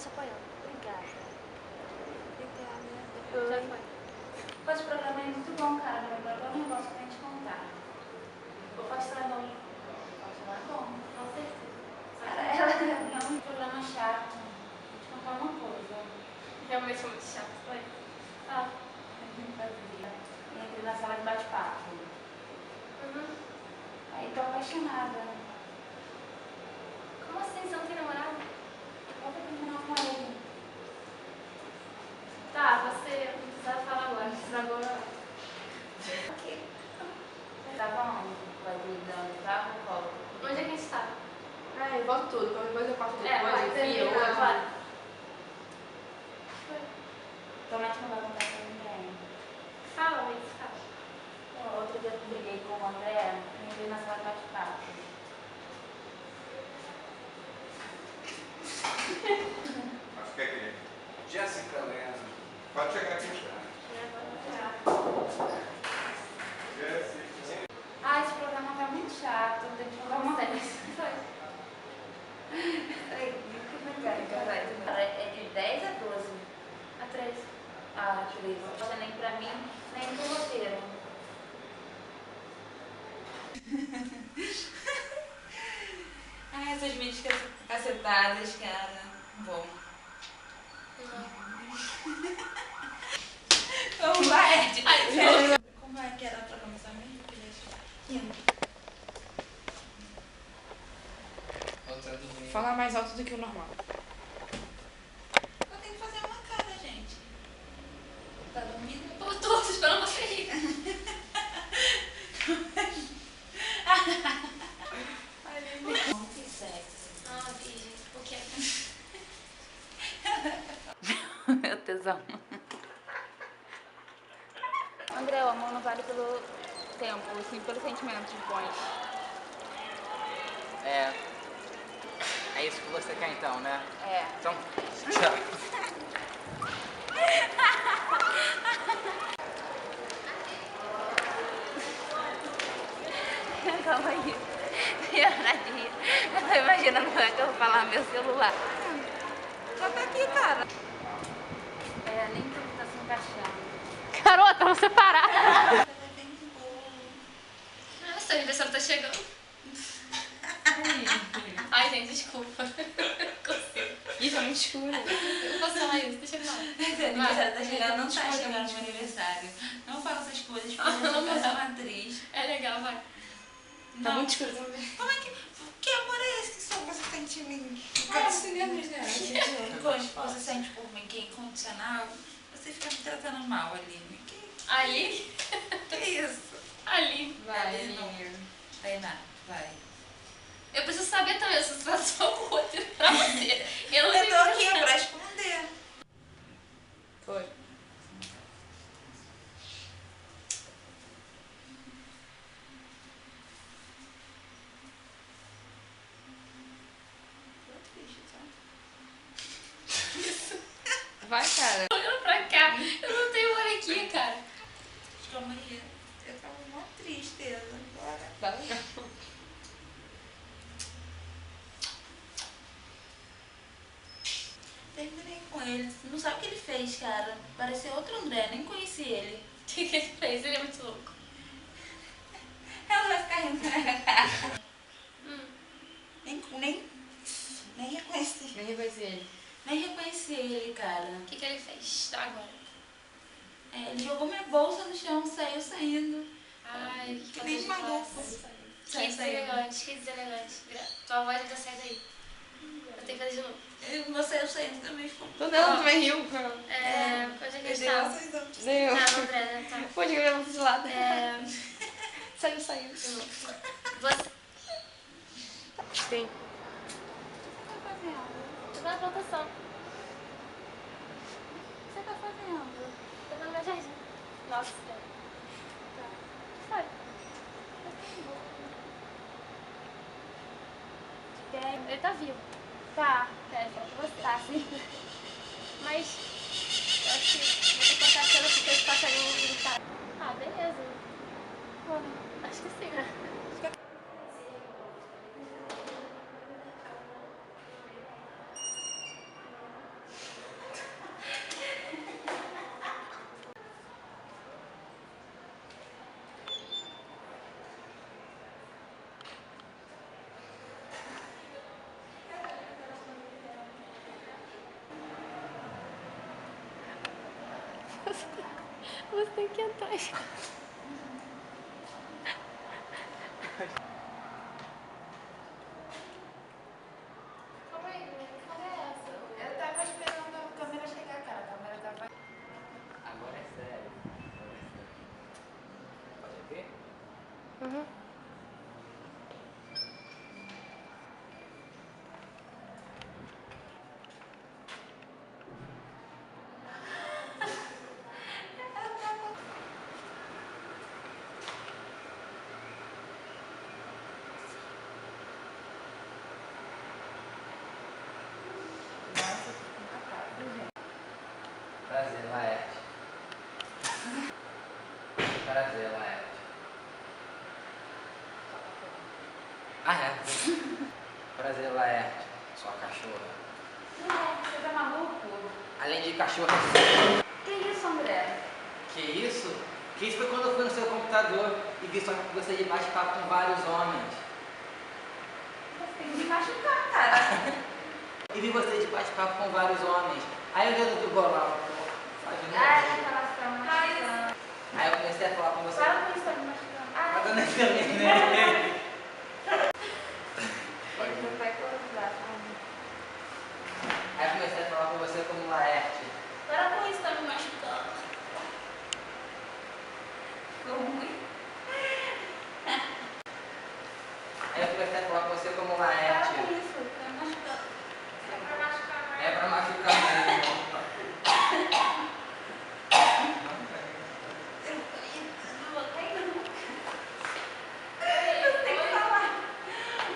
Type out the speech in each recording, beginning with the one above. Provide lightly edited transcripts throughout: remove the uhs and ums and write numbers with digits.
te apoiando. Obrigada. Obrigada. Já foi. Pois o programa é muito bom, cara. Meu programa eu gosto pra gente contar. O pastor é bom. O pastor é bom, com certeza. Cara, ela não é um programa chato. Vou te contar uma coisa. Realmente foi muito chato, foi? Ah, eu fazia. Entrei na sala de bate-papo. Aí tô apaixonada. Como assim? Você não tem namorado? Vou terminar com ele. Tá, você não precisava falar agora, estragou na hora. Ok. Tava onde? Vai cuidando, tá? Eu volto. Onde é que a gente tá? Ah, eu volto tudo. Qualquer coisa eu passo Vai, depois, enfia termina, hoje. vai. Promete que não vai contar pra ninguém. Fala, Luiz, fala. Pô, outro dia eu briguei com o André, entrei na sala de bate-papo. Mas quer que Jéssica Lena. Pode chegar aqui já. Jéssica. Ah, esse programa tá muito chato, tem que jogar uma vez. Foi. É de 10 a 12. A 3. Ah, 13. Não é nem pra mim, nem pro roteiro. Ah, essas mídias cacetadas, cara. Bom. Como vai, Ed? Como é que era pra começar mesmo? Fala mais alto do que o normal. Eu tenho que fazer uma cara, gente. Tá dormindo? Eu tô esperando você rir. Que sexy. Ah, virgem. O que é? Meu tesão. André, o amor não vale pelo tempo, sim pelos sentimentos bons. É isso que você quer então, né? É. Então, tchau. Calma aí. Nadinha. Eu tô imaginando como é que eu vou falar no meu celular. Já tá aqui, cara. É, nem tudo tá se encaixando. Garota, você parar. Ah, seu aniversário tá chegando. Ai, gente, desculpa. Consigo. Isso é muito escuro. Eu posso falar isso? Deixa eu falar. Seu aniversário tá chegando, não tá chegando meu aniversário. Não fala essas coisas, porque eu não sou uma atriz. É legal, vai. Tá muito escuro também. Como é que amor é esse que só você sente em mim? Cinemas, né? Quando você sente por mim que é incondicional, você fica me tratando mal, Aline. Ali? Que isso? Ali. Vai, Aline. Aninha. Tainá, vai. Eu preciso saber também, eu preciso fazer só o roteiro pra você. Eu não Eu sei tô aqui fazer. pra responder. Foi. Vai, cara. Olhando pra cá, eu não tenho olho aqui, cara. Calma aí. Eu tava uma tristeza agora. Vai. Terminei com ele. Não sabe o que ele fez, cara. Parecia outro André, nem conheci ele. O que ele fez? Ele é muito louco. Ela vai ficar rindo na minha cara. Nem reconheci. Nem reconheci ele. Nem reconheci ele, cara. O que ele fez? Tá agora. É, ele jogou minha bolsa no chão, saiu saindo. Ai, Que nem maluco. Que Saiu saindo. deselegante, que deselegante. Tua voz já sai daí. Eu tenho que fazer de novo. Você saiu saindo também. Ficou... Todo ela também riu. Onde é que a gente Perdeu tá? vocês outros. Deu. Tá, no André, né? Tá. Pode ver ela de lado. Saiu. Você... Sim. Tô na plantação. O que você tá fazendo? Tô no meu jardim. Nossa, tá. Sai. Ele tá vivo. Tá. É, só que você. Tá, sim. Mas eu acho que vou ter que cortar a cena porque esse passarinho não tá. Ah, beleza. Bom, acho que sim, né? Você tem que ir atrás. Calma aí, cadê essa? Eu tava esperando a câmera chegar, cara. A câmera tava... Agora é sério. Pode ver? Uhum. Prazer, Laerte. Prazer, Laerte. Ah, é. Prazer, Laerte. Sua cachorra. Você tá maluco? Além de cachorra. Que isso, André? Que isso? Que isso foi quando eu fui no seu computador e vi só que você de bate-papo com vários homens. Você tem que me machucar, cara. E vi você de bate-papo com vários homens. Aí eu dentro do bolão, faz de novo. Ai, aquela você tá me machucando. Aí eu comecei a falar com você. Para com isso, tá me machucando. Ai, Mas eu nem terminei. não vai cruzar. Aí eu comecei a falar com você como Laerte. Para com isso, tá me machucando. Ficou ruim? Aí eu comecei a falar com você como Para Laerte. com isso, tá me machucando. É pra machucar mais. É pra machucar mesmo. Eu vou cair, não. Você tem que falar.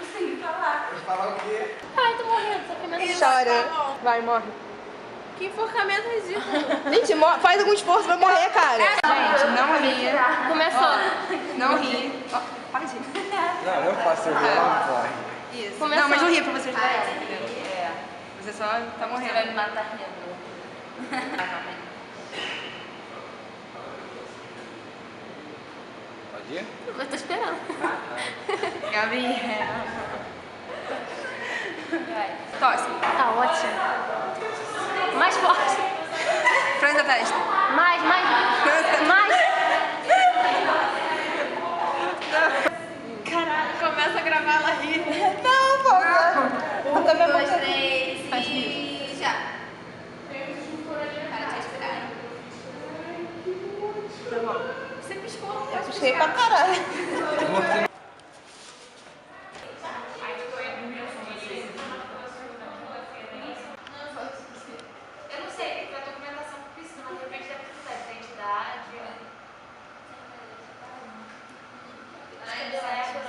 Você tem que falar. Vou falar o quê? Ai, tô morrendo, tô queimando. Chora. Vai, morre. Que enforcamento ridículo. Gente, faz algum esforço pra morrer, cara. Gente, não ria. Começou. Não ri. Ó, para de rir. Não, eu faço eu não corre. Isso. Começou. Não, mas não ri pra vocês Ai, verem, entendeu? é. Você só tá Você vai morrendo. me matar rindo. Pode ir? Eu tô esperando. Gabi. Vai. Tosse. Tá ótimo. Mais forte. Franz a testa. Mais. Caralho, começa a gravar, ela ri. Não, pô. 1, 2, 3 e já. Para de respirar, hein? Tá bom. Você piscou. Eu puxei pra caralho. Eu não sei, pra documentação precisa, mas de repente deve precisar de identidade. Acho que serve.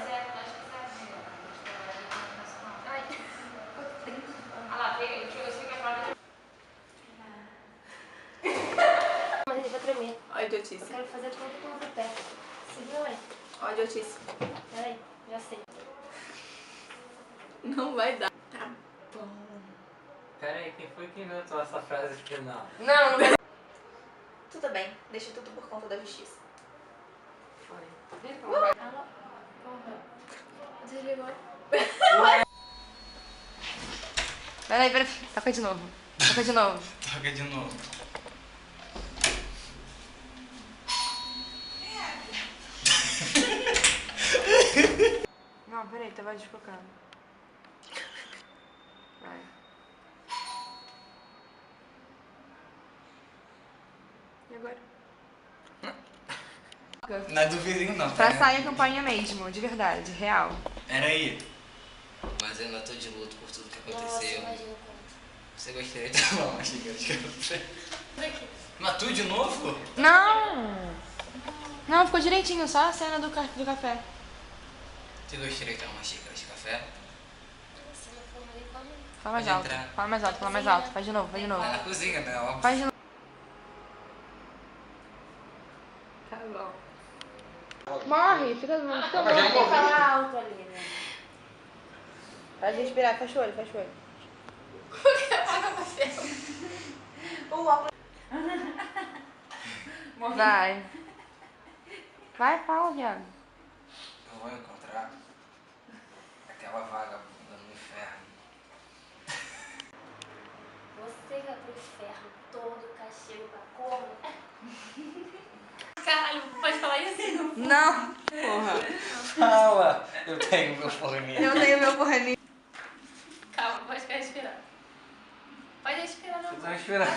Ah lá, eu sei que a prova Mas ele vai tremer. Ó, idiotice. Eu quero fazer tudo com o pé. Segura aí. Ó, idiotice. Peraí, já sei. Não vai dar. Pera aí, quem foi que inventou essa frase final? Não vai. Tudo bem, deixa tudo por conta da justiça. Porra. Desligou. Peraí. Toca de novo. Toca de novo. Não, peraí, tava desfocando. Vai. E agora? Não é do vizinho não, Pra sair a campanha mesmo, de verdade, real. Pera aí. Mas eu ainda tô de luto por tudo que aconteceu. Você gostaria de tomar uma xícara de café? Mas tu de novo? Não, ficou direitinho, só a cena do café. Você gostaria de tomar uma xícara de café? Fala mais Pode alto, entrar. fala mais alto. Faz de novo. É na cozinha, né? Óbvio. Faz de novo. Tá bom. Morre, fica Tem que falar alto ali, né? Pode respirar, fecha o olho. O óculos. Vai, fala, viado. Eu vou encontrar aquela vagabunda no inferno. Você vai pro inferno todo, castigo pra corno. Não. Porra. Fala! Eu tenho meu forninho. Eu tenho meu forninho. Calma, pode ficar respirando. Pode respirar, não. Você tá respirando.